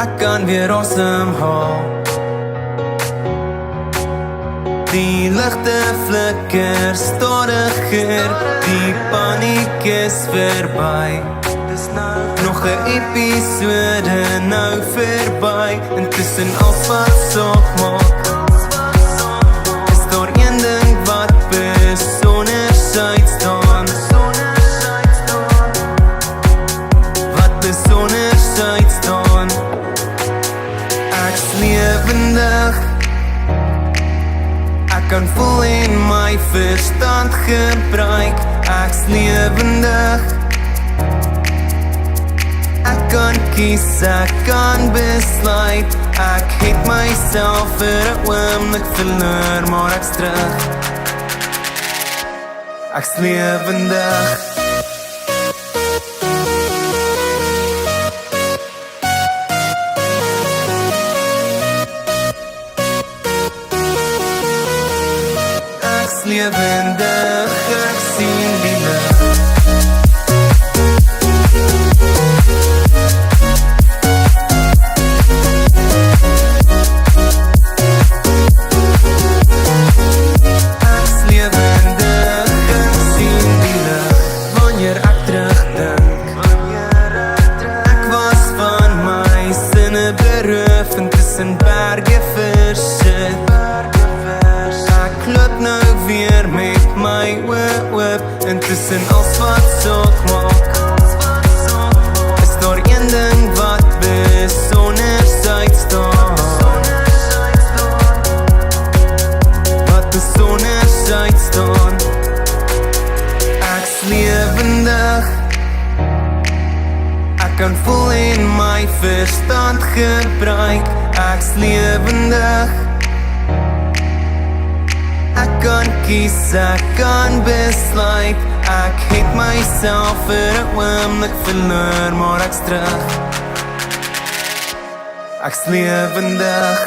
Ek kan weer asemhaal. Die ligte flikker stadiger, die paniek is verby. Nog 'n episode nou verby. Intussen alles wat saak maak, is daar een ding wat besonderheid staan. Wat besonderheid staan. Ek's lewendig. Ek kan voel en my verstand gebruik. Ek's lewendig. Ek kan kies, ek kan besluit. Ek het myself vir 'n oomblik verloor, maar ek's terug. Ek's lewendig. Ek's lewendig, ek sien die lig. Intussen berge versit. Ek loop nou weer met my oë oop. Intussen alles wat saak maak, is daar een ding wat besonderheid staan. Wat besonderheid staan. Ek's lewendig. Ek kan voel en my verstand gebruik. Ek's lewendig. Ek kan kies, ek kan besluit. Ek het myself vir 'n oomblik verloor, maar ek's terug. Ek's lewendig.